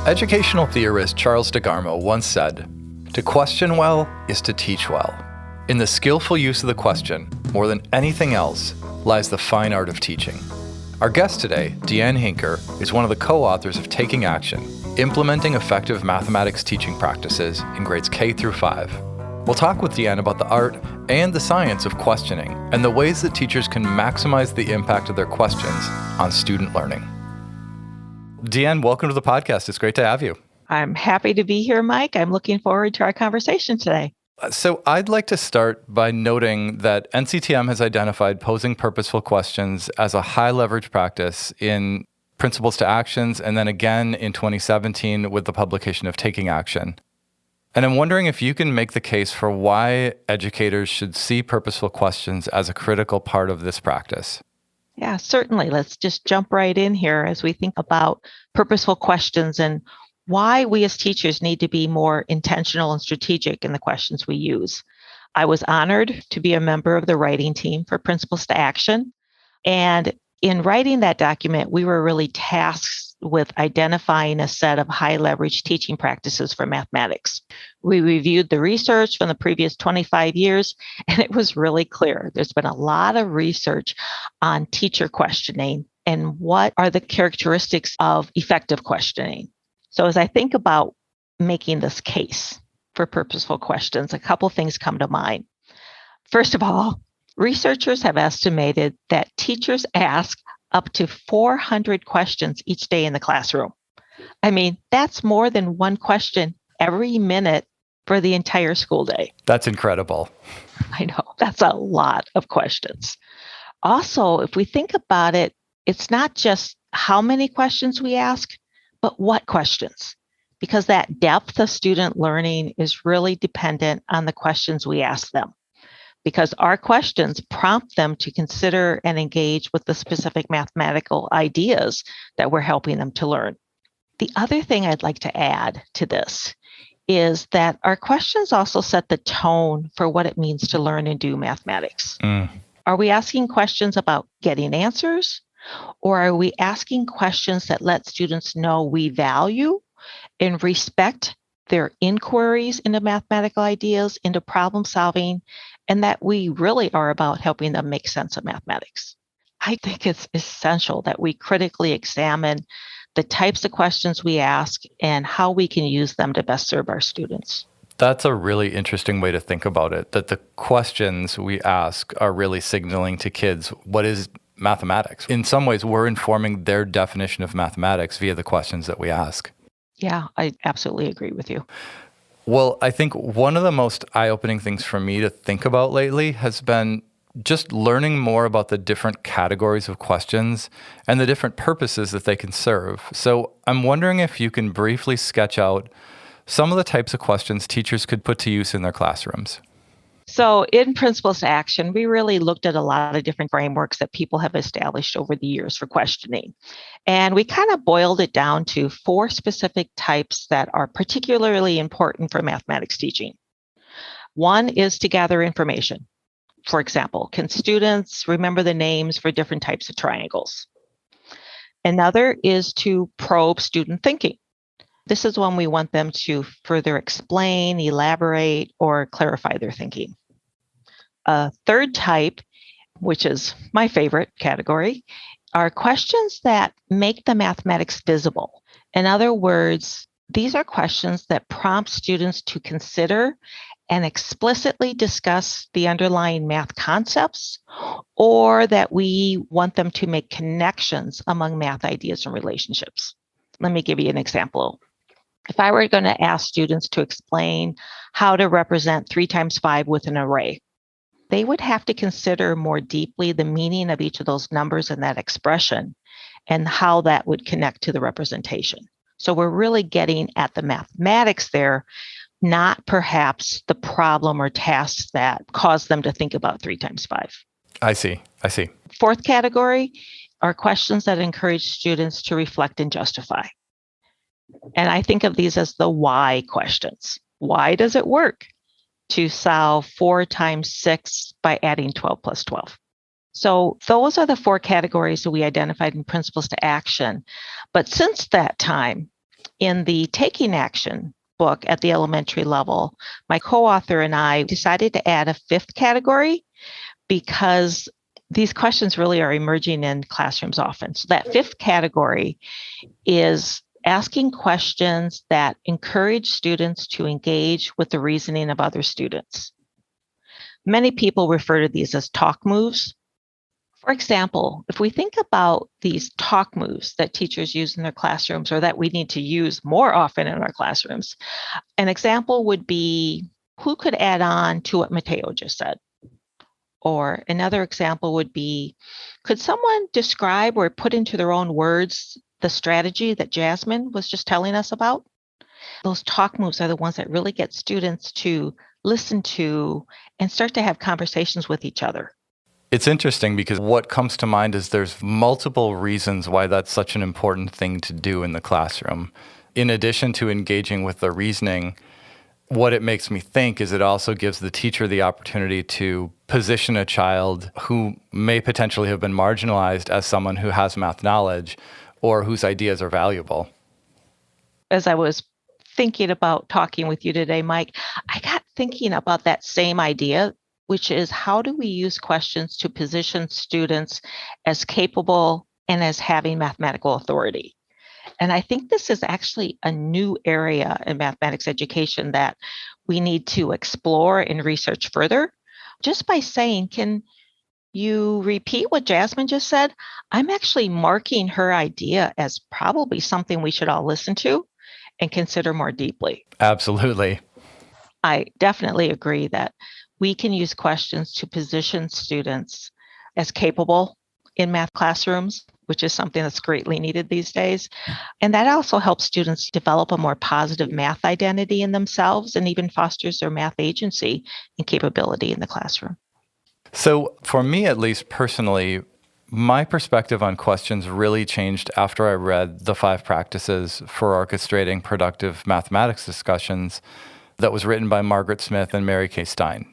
Educational theorist Charles De Garmo once said, "To question well is to teach well." In the skillful use of the question, more than anything else, lies the fine art of teaching. Our guest today, DeAnn Huinker, is one of the co-authors of Taking Action, Implementing Effective Mathematics Teaching Practices in Grades K through 5. We'll talk with DeAnn about the art and the science of questioning and the ways that teachers can maximize the impact of their questions on student learning. DeAnn, welcome to the podcast. It's great to have you. I'm happy to be here, Mike. I'm looking forward to our conversation today. So I'd like to start by noting that NCTM has identified posing purposeful questions as a high leverage practice in Principles to Actions, and then again in 2017 with the publication of Taking Action. And I'm wondering if you can make the case for why educators should see purposeful questions as a critical part of this practice. Yeah, certainly. Let's just jump right in here as we think about purposeful questions and why we as teachers need to be more intentional and strategic in the questions we use. I was honored to be a member of the writing team for Principles to Action. And in writing that document, we were really tasked with identifying a set of high leverage teaching practices for mathematics. We reviewed the research from the previous 25 years, and it was really clear. There's been a lot of research on teacher questioning and what are the characteristics of effective questioning. So as I think about making this case for purposeful questions, a couple things come to mind. First of all, researchers have estimated that teachers ask up to 400 questions each day in the classroom. I mean, that's more than one question every minute for the entire school day. That's incredible. I know, that's a lot of questions. Also, if we think about it, it's not just how many questions we ask, but what questions? Because that depth of student learning is really dependent on the questions we ask them. Because our questions prompt them to consider and engage with the specific mathematical ideas that we're helping them to learn. The other thing I'd like to add to this is that our questions also set the tone for what it means to learn and do mathematics. Are we asking questions about getting answers? Or are we asking questions that let students know we value and respect their inquiries into mathematical ideas, into problem solving, and that we really are about helping them make sense of mathematics? I think it's essential that we critically examine the types of questions we ask and how we can use them to best serve our students. That's a really interesting way to think about it, that the questions we ask are really signaling to kids what is mathematics. In some ways, we're informing their definition of mathematics via the questions that we ask. Yeah, I absolutely agree with you. Well, I think one of the most eye-opening things for me to think about lately has been just learning more about the different categories of questions and the different purposes that they can serve. So I'm wondering if you can briefly sketch out some of the types of questions teachers could put to use in their classrooms. So in Principles to Action, we really looked at a lot of different frameworks that people have established over the years for questioning. And we kind of boiled it down to 4 specific types that are particularly important for mathematics teaching. One is to gather information. For example, can students remember the names for different types of triangles? Another is to probe student thinking. This is when we want them to further explain, elaborate, or clarify their thinking. A third type, which is my favorite category, are questions that make the mathematics visible. In other words, these are questions that prompt students to consider and explicitly discuss the underlying math concepts, or that we want them to make connections among math ideas and relationships. Let me give you an example. If I were going to ask students to explain how to represent 3 times 5 with an array, they would have to consider more deeply the meaning of each of those numbers in that expression and how that would connect to the representation. So we're really getting at the mathematics there, not perhaps the problem or tasks that cause them to think about 3 times 5. I see. Fourth category are questions that encourage students to reflect and justify. And I think of these as the why questions. Why does it work to solve 4 times 6 by adding 12 plus 12? So those are the 4 categories that we identified in Principles to Action. But since that time, In the Taking Action book at the elementary level, my co-author and I decided to add a fifth category because these questions really are emerging in classrooms often. So that fifth category is asking questions that encourage students to engage with the reasoning of other students. Many people refer to these as talk moves. For example, if we think about these talk moves that teachers use in their classrooms or that we need to use more often in our classrooms, an example would be, who could add on to what Mateo just said? Or another example would be, could someone describe or put into their own words the strategy that Jasmine was just telling us about? Those talk moves are the ones that really get students to listen to and start to have conversations with each other. It's interesting because what comes to mind is there's multiple reasons why that's such an important thing to do in the classroom. In addition to engaging with the reasoning, what it makes me think is it also gives the teacher the opportunity to position a child who may potentially have been marginalized as someone who has math knowledge or whose ideas are valuable. As I was thinking about talking with you today, Mike, I got thinking about that same idea, which is, how do we use questions to position students as capable and as having mathematical authority? And I think this is actually a new area in mathematics education that we need to explore and research further. Just by saying, can you repeat what Jasmine just said? I'm actually marking her idea as probably something we should all listen to and consider more deeply. Absolutely. I definitely agree that we can use questions to position students as capable in math classrooms, which is something that's greatly needed these days. And that also helps students develop a more positive math identity in themselves and even fosters their math agency and capability in the classroom. So for me, at least personally, my perspective on questions really changed after I read The 5 Practices for Orchestrating Productive Mathematics Discussions that was written by Margaret Smith and Mary Kay Stein.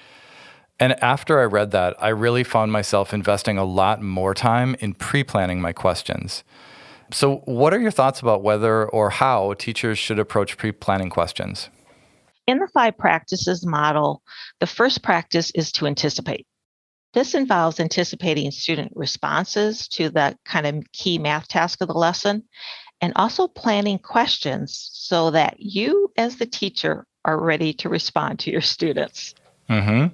And after I read that, I really found myself investing a lot more time in pre-planning my questions. So what are your thoughts about whether or how teachers should approach pre-planning questions? In the 5 practices model, the first practice is to anticipate. This involves anticipating student responses to the kind of key math task of the lesson, and also planning questions so that you as the teacher are ready to respond to your students.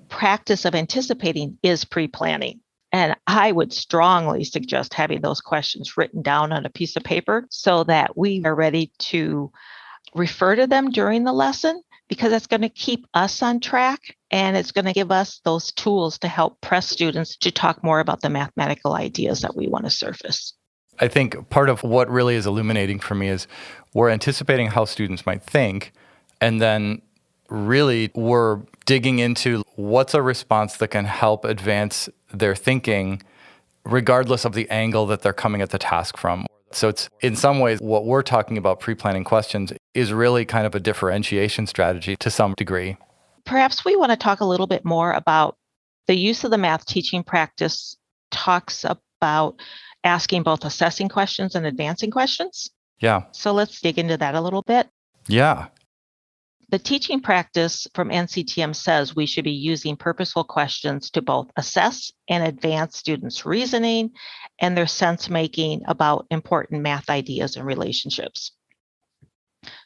Practice of anticipating is pre-planning. And I would strongly suggest having those questions written down on a piece of paper so that we are ready to refer to them during the lesson, because that's going to keep us on track and it's going to give us those tools to help press students to talk more about the mathematical ideas that we want to surface. I think part of what really is illuminating for me is we're anticipating how students might think, and then really we're digging into what's a response that can help advance their thinking regardless of the angle that they're coming at the task from. So it's, in some ways, what we're talking about pre-planning questions is really kind of a differentiation strategy to some degree. Perhaps we want to talk a little bit more about the use of the math teaching practice. Talks about asking both assessing questions and advancing questions. Yeah. So let's dig into that a little bit. Yeah. The teaching practice from NCTM says we should be using purposeful questions to both assess and advance students' reasoning and their sense making about important math ideas and relationships.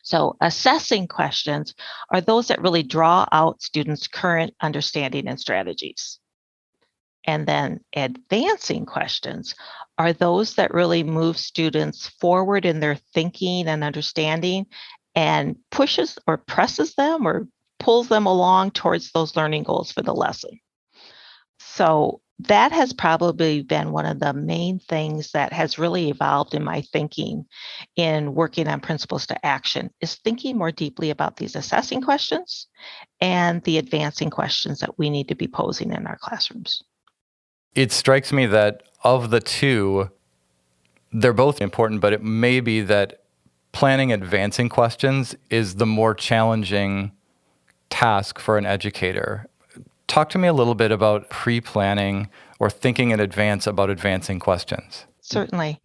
So assessing questions are those that really draw out students' current understanding and strategies. And then advancing questions are those that really move students forward in their thinking and understanding and pushes or presses them or pulls them along towards those learning goals for the lesson. So that has probably been one of the main things that has really evolved in my thinking in working on principles to action, is thinking more deeply about these assessing questions and the advancing questions that we need to be posing in our classrooms. It strikes me that of the two, they're both important, but it may be that planning advancing questions is the more challenging task for an educator. Talk to me a little bit about pre-planning or thinking in advance about advancing questions. Certainly.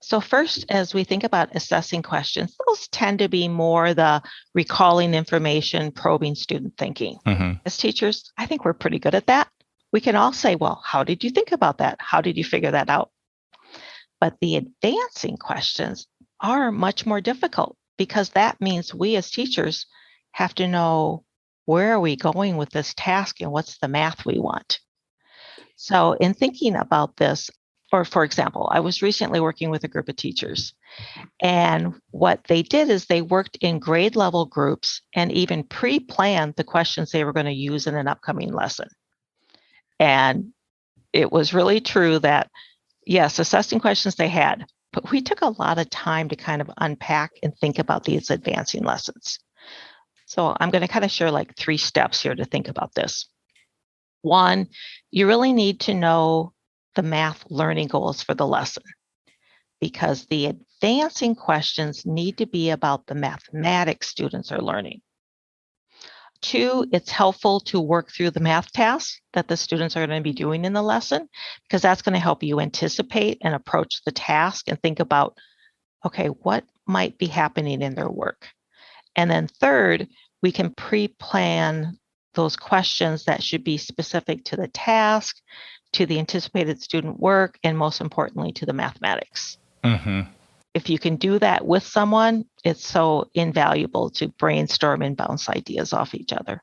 So first, as we think about assessing questions, those tend to be more the recalling information, probing student thinking. As teachers, I think we're pretty good at that. We can all say, well, how did you think about that? How did you figure that out? But the advancing questions are much more difficult because that means we as teachers have to know, where are we going with this task and what's the math we want? So in thinking about this, or for example, I was recently working with a group of teachers, and what they did is they worked in grade level groups and even pre-planned the questions they were going to use in an upcoming lesson. And it was really true that, yes, assessing questions they had, but we took a lot of time to kind of unpack and think about these advancing lessons. So I'm going to kind of share like 3 steps here to think about this. 1, you really need to know the math learning goals for the lesson, because the advancing questions need to be about the mathematics students are learning. 2, it's helpful to work through the math tasks that the students are going to be doing in the lesson, because that's going to help you anticipate and approach the task and think about, okay, what might be happening in their work. And then 3rd, we can pre-plan those questions that should be specific to the task, to the anticipated student work, and most importantly, to the mathematics. If you can do that with someone, it's so invaluable to brainstorm and bounce ideas off each other.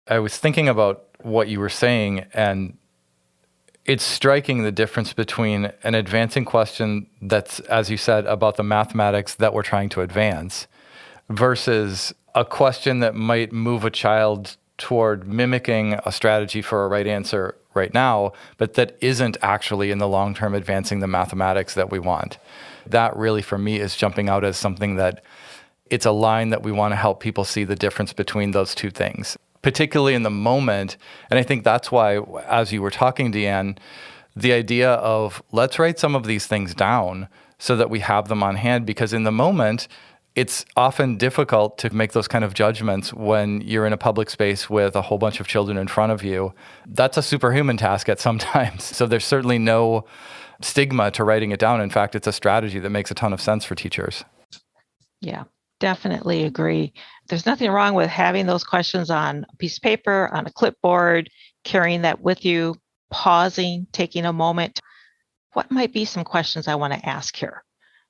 I was thinking about what you were saying, and it's striking the difference between an advancing question that's, as you said, about the mathematics that we're trying to advance versus a question that might move a child toward mimicking a strategy for a right answer right now, but that isn't actually in the long term advancing the mathematics that we want. That really, for me, is jumping out as something that it's a line that we want to help people see the difference between those two things, particularly in the moment. And I think that's why, as you were talking, DeAnn, the idea of let's write some of these things down so that we have them on hand, because in the moment, it's often difficult to make those kind of judgments when you're in a public space with a whole bunch of children in front of you. That's a superhuman task at some times. So there's certainly no stigma to writing it down. In fact, it's a strategy that makes a ton of sense for teachers. Yeah, definitely agree. There's nothing wrong with having those questions on a piece of paper, on a clipboard, carrying that with you, pausing, taking a moment. What might be some questions I want to ask here?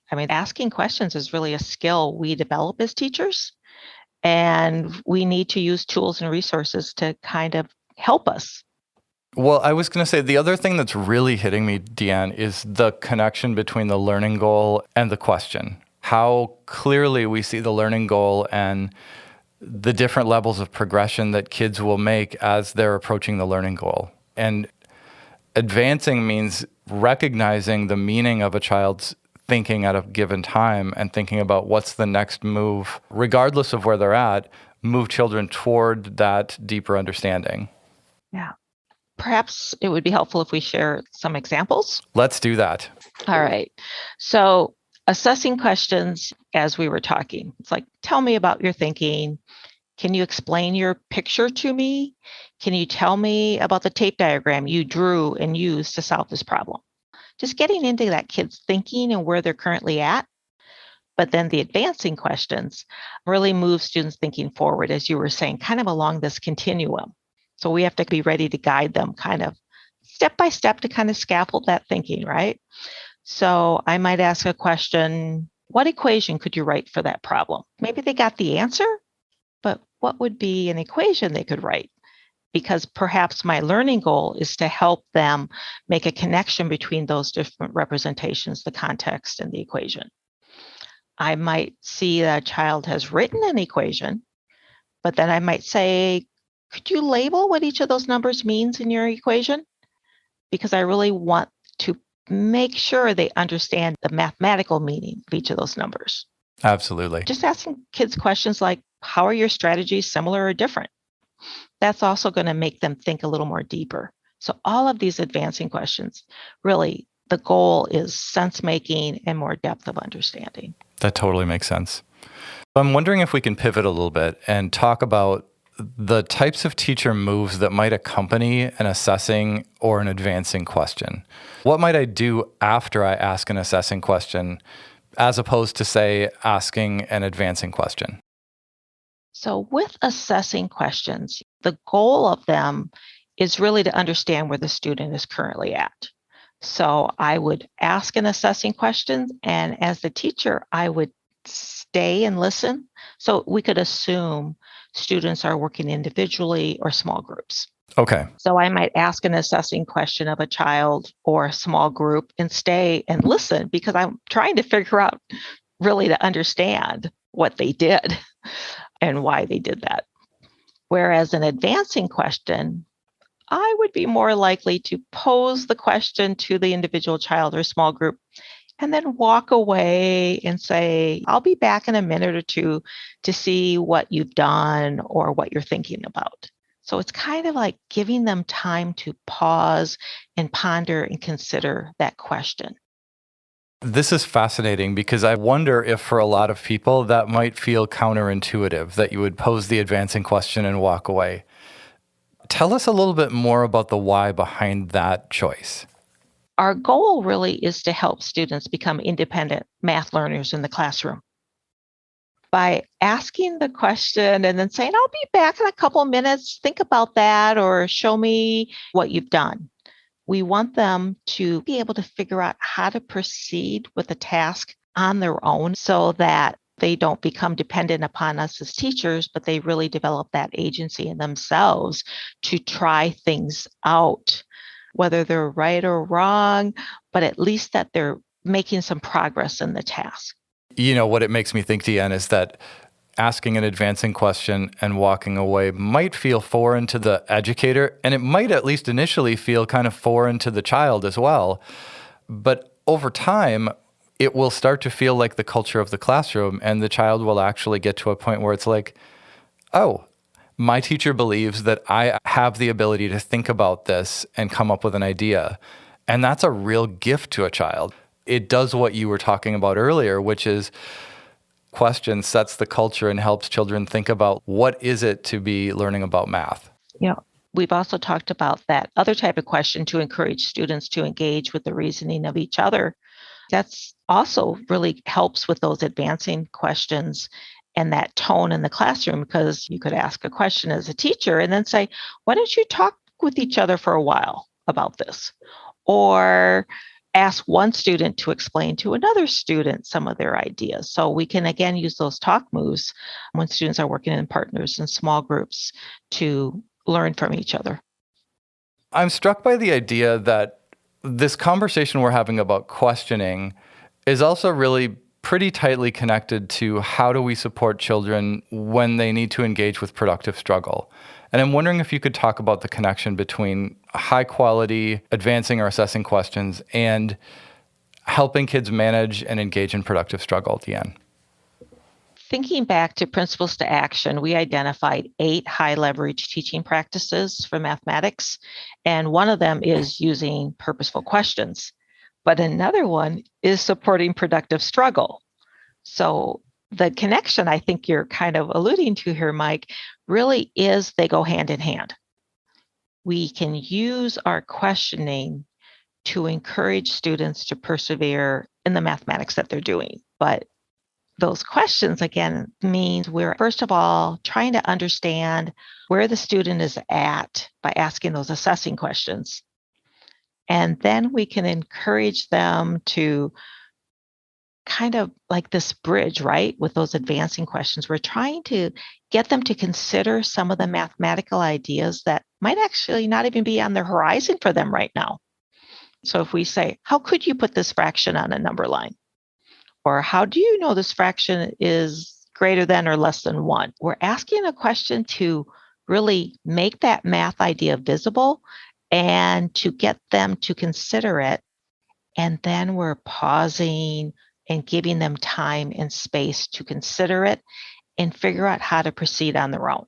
I mean, asking questions is really a skill we develop as teachers, and we need to use tools and resources to kind of help us. Well, I was going to say the other thing that's really hitting me, DeAnn, is the connection between the learning goal and the question. How clearly we see the learning goal and the different levels of progression that kids will make as they're approaching the learning goal. And advancing means recognizing the meaning of a child's thinking at a given time and thinking about what's the next move, regardless of where they're at, move children toward that deeper understanding. Yeah. Perhaps it would be helpful if we share some examples. Let's do that. All right. So assessing questions as we were talking, it's like, tell me about your thinking. Can you explain your picture to me? Can you tell me about the tape diagram you drew and used to solve this problem? Just getting into that kid's thinking and where they're currently at. But then the advancing questions really move students thinking forward, as you were saying, kind of along this continuum. So we have to be ready to guide them kind of step by step to kind of scaffold that thinking, right? So I might ask a question, what equation could you write for that problem? Maybe they got the answer, but what would be an equation they could write? Because perhaps my learning goal is to help them make a connection between those different representations, the context and the equation. I might see that a child has written an equation, but then I might say, could you label what each of those numbers means in your equation? Because I really want to make sure they understand the mathematical meaning of each of those numbers. Absolutely. Just asking kids questions like, how are your strategies similar or different? That's also going to make them think a little more deeper. So all of these advancing questions, really, the goal is sense making and more depth of understanding. That totally makes sense. I'm wondering if we can pivot a little bit and talk about the types of teacher moves that might accompany an assessing or an advancing question. What might I do after I ask an assessing question as opposed to, say, asking an advancing question? So with assessing questions, the goal of them is really to understand where the student is currently at. So I would ask an assessing question, and as the teacher, I would stay and listen. So we could assume students are working individually or small groups. Okay. So I might ask an assessing question of a child or a small group and stay and listen because I'm trying to figure out really to understand what they did and why they did that. Whereas an advancing question, I would be more likely to pose the question to the individual child or small group and then walk away and say, I'll be back in a minute or two to see what you've done or what you're thinking about. So it's kind of like giving them time to pause and ponder and consider that question. This is fascinating because I wonder if for a lot of people that might feel counterintuitive, that you would pose the advancing question and walk away. Tell us a little bit more about the why behind that choice. Our goal really is to help students become independent math learners in the classroom. By asking the question and then saying, I'll be back in a couple of minutes, think about that, or show me what you've done. We want them to be able to figure out how to proceed with the task on their own so that they don't become dependent upon us as teachers, but they really develop that agency in themselves to try things out, whether they're right or wrong, but at least that they're making some progress in the task. You know, what it makes me think, DeAnn, is that asking an advancing question and walking away might feel foreign to the educator, and it might at least initially feel kind of foreign to the child as well. But over time, it will start to feel like the culture of the classroom, and the child will actually get to a point where it's like, oh, my teacher believes that I have the ability to think about this and come up with an idea. And that's a real gift to a child. It does what you were talking about earlier, which is question sets the culture and helps children think about what is it to be learning about math. Yeah. We've also talked about that other type of question to encourage students to engage with the reasoning of each other. That's also really helps with those advancing questions and that tone in the classroom, because you could ask a question as a teacher and then say, why don't you talk with each other for a while about this? Or ask one student to explain to another student some of their ideas. So we can, again, use those talk moves when students are working in partners and small groups to learn from each other. I'm struck by the idea that this conversation we're having about questioning is also really pretty tightly connected to how do we support children when they need to engage with productive struggle. And I'm wondering if you could talk about the connection between high quality, advancing or assessing questions and helping kids manage and engage in productive struggle, DeAnn. Thinking back to Principles to Action, we identified 8 high leverage teaching practices for mathematics, and one of them is using purposeful questions. But another one is supporting productive struggle. So the connection I think you're kind of alluding to here, Mike, really is they go hand in hand. We can use our questioning to encourage students to persevere in the mathematics that they're doing. But those questions, again, means we're, first of all, trying to understand where the student is at by asking those assessing questions. And then we can encourage them to kind of like this bridge, right? With those advancing questions, we're trying to get them to consider some of the mathematical ideas that might actually not even be on the horizon for them right now. So if we say, how could you put this fraction on a number line? Or how do you know this fraction is greater than or less than 1? We're asking a question to really make that math idea visible and to get them to consider it. And then we're pausing and giving them time and space to consider it and figure out how to proceed on their own.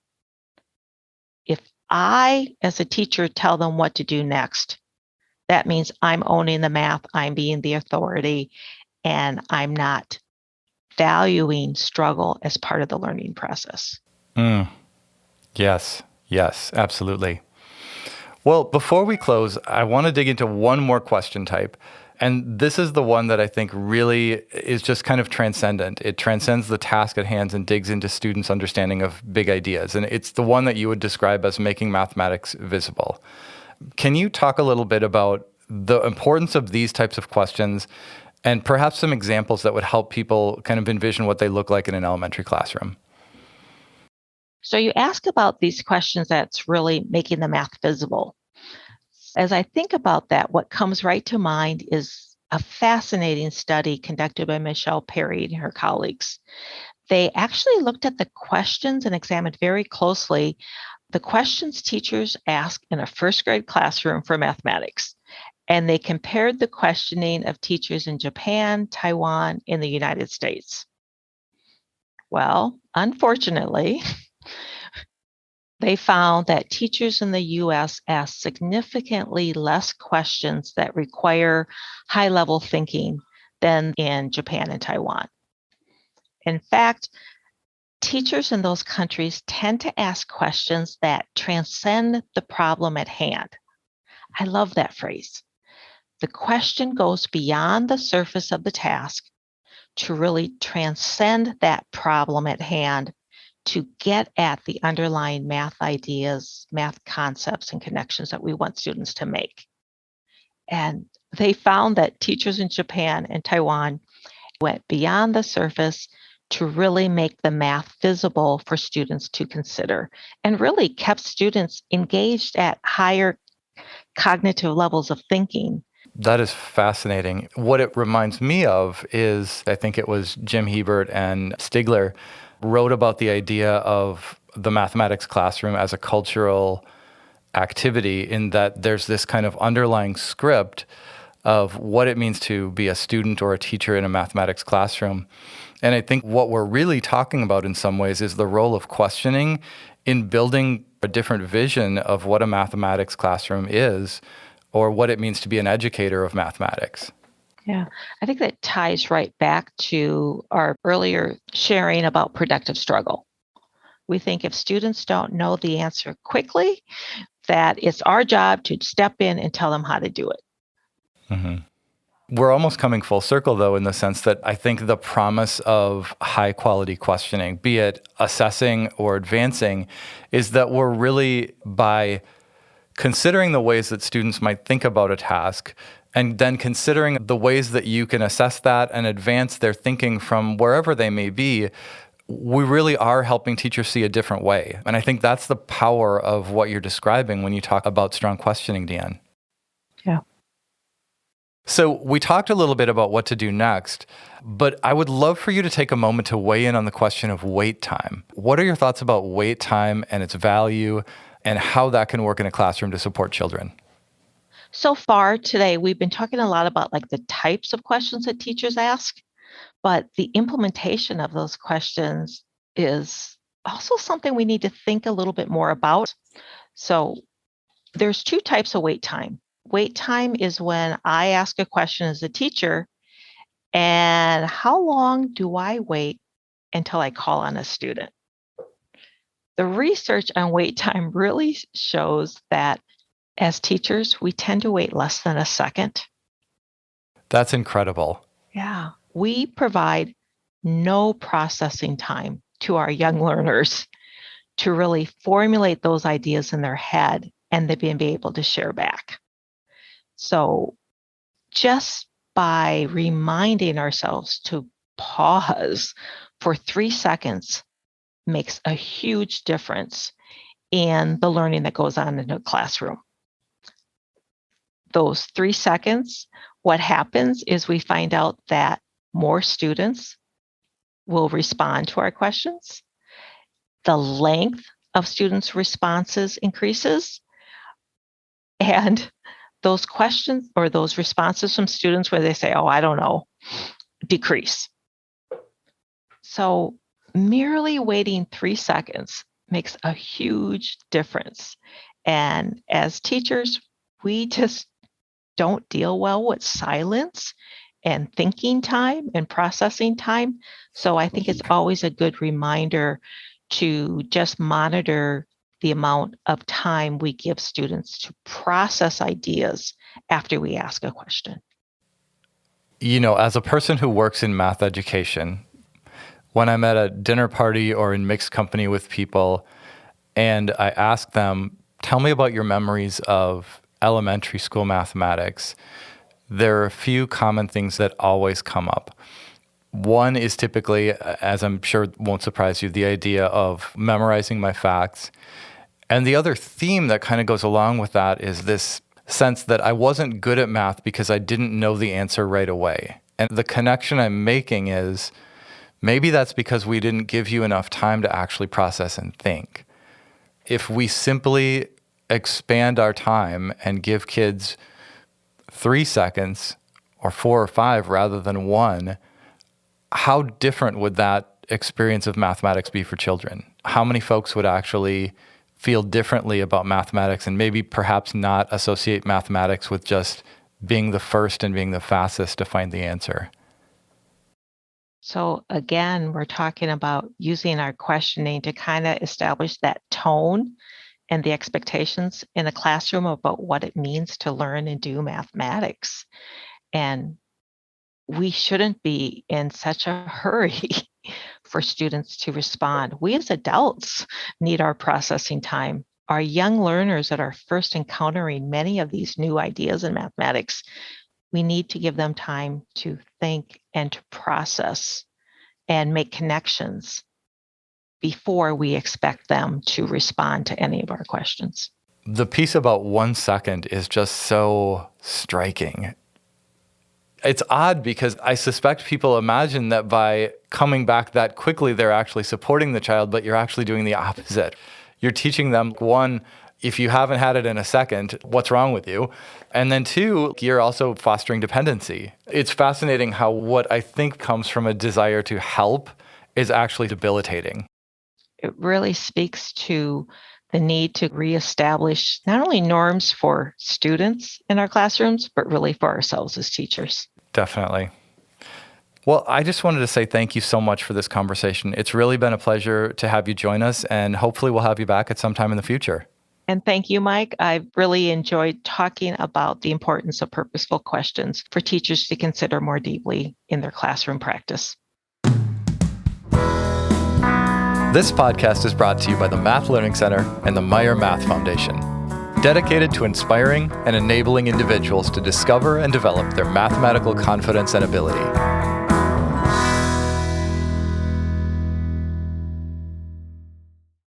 If I, as a teacher, tell them what to do next, that means I'm owning the math, I'm being the authority, and I'm not valuing struggle as part of the learning process. Yes, absolutely. Well, before we close, I want to dig into one more question type. And this is the one that I think really is just kind of transcendent. It transcends the task at hand and digs into students' understanding of big ideas. And it's the one that you would describe as making mathematics visible. Can you talk a little bit about the importance of these types of questions and perhaps some examples that would help people kind of envision what they look like in an elementary classroom? So you ask about these questions that's really making the math visible. As I think about that, what comes right to mind is a fascinating study conducted by Michelle Perry and her colleagues. They actually looked at the questions and examined very closely the questions teachers ask in a first grade classroom for mathematics. And they compared the questioning of teachers in Japan, Taiwan, and the United States. Well, unfortunately, they found that teachers in the US ask significantly less questions that require high level thinking than in Japan and Taiwan. In fact, teachers in those countries tend to ask questions that transcend the problem at hand. I love that phrase. The question goes beyond the surface of the task to really transcend that problem at hand, to get at the underlying math ideas, math concepts, and connections that we want students to make. And they found that teachers in Japan and Taiwan went beyond the surface to really make the math visible for students to consider and really kept students engaged at higher cognitive levels of thinking. That is fascinating. What it reminds me of is, I think it was Jim Hebert and Stigler wrote about the idea of the mathematics classroom as a cultural activity, in that there's this kind of underlying script of what it means to be a student or a teacher in a mathematics classroom. And I think what we're really talking about in some ways is the role of questioning in building a different vision of what a mathematics classroom is, or what it means to be an educator of mathematics. Yeah, I think that ties right back to our earlier sharing about productive struggle. We think if students don't know the answer quickly, that it's our job to step in and tell them how to do it. Mm-hmm. We're almost coming full circle, though, in the sense that I think the promise of high quality questioning, be it assessing or advancing, is that we're really, by considering the ways that students might think about a task, and then considering the ways that you can assess that and advance their thinking from wherever they may be, we really are helping teachers see a different way. And I think that's the power of what you're describing when you talk about strong questioning, DeAnn. Yeah. So we talked a little bit about what to do next, but I would love for you to take a moment to weigh in on the question of wait time. What are your thoughts about wait time and its value, and how that can work in a classroom to support children? So far today, we've been talking a lot about like the types of questions that teachers ask, but the implementation of those questions is also something we need to think a little bit more about. So there's two types of wait time. Wait time is when I ask a question as a teacher, and how long do I wait until I call on a student? The research on wait time really shows that as teachers, we tend to wait less than a second. That's incredible. Yeah. We provide no processing time to our young learners to really formulate those ideas in their head and then be able to share back. So just by reminding ourselves to pause for 3 seconds makes a huge difference in the learning that goes on in a classroom. Those 3 seconds, what happens is we find out that more students will respond to our questions. The length of students' responses increases. And those questions or those responses from students where they say, oh, I don't know, decrease. So merely waiting 3 seconds makes a huge difference. And as teachers, we just don't deal well with silence and thinking time and processing time. So I think it's always a good reminder to just monitor the amount of time we give students to process ideas after we ask a question. As a person who works in math education, when I'm at a dinner party or in mixed company with people and I ask them, tell me about your memories of elementary school mathematics, there are a few common things that always come up. One is typically, as I'm sure won't surprise you, the idea of memorizing my facts. And the other theme that kind of goes along with that is this sense that I wasn't good at math because I didn't know the answer right away. And the connection I'm making is maybe that's because we didn't give you enough time to actually process and think. If we simply expand our time and give kids 3 seconds or 4 or 5 rather than 1, how different would that experience of mathematics be for children? How many folks would actually feel differently about mathematics and maybe perhaps not associate mathematics with just being the first and being the fastest to find the answer? So again, we're talking about using our questioning to kind of establish that tone and the expectations in a classroom about what it means to learn and do mathematics. And we shouldn't be in such a hurry for students to respond. We as adults need our processing time. Our young learners that are first encountering many of these new ideas in mathematics, we need to give them time to think and to process and make connections before we expect them to respond to any of our questions. The piece about 1 second is just so striking. It's odd because I suspect people imagine that by coming back that quickly, they're actually supporting the child, but you're actually doing the opposite. You're teaching them, 1, if you haven't had it in a second, what's wrong with you? And then 2, you're also fostering dependency. It's fascinating how what I think comes from a desire to help is actually debilitating. It really speaks to the need to reestablish not only norms for students in our classrooms, but really for ourselves as teachers. Definitely. Well, I just wanted to say thank you so much for this conversation. It's really been a pleasure to have you join us, and hopefully we'll have you back at some time in the future. And thank you, Mike. I've really enjoyed talking about the importance of purposeful questions for teachers to consider more deeply in their classroom practice. This podcast is brought to you by the Math Learning Center and the Meyer Math Foundation, dedicated to inspiring and enabling individuals to discover and develop their mathematical confidence and ability.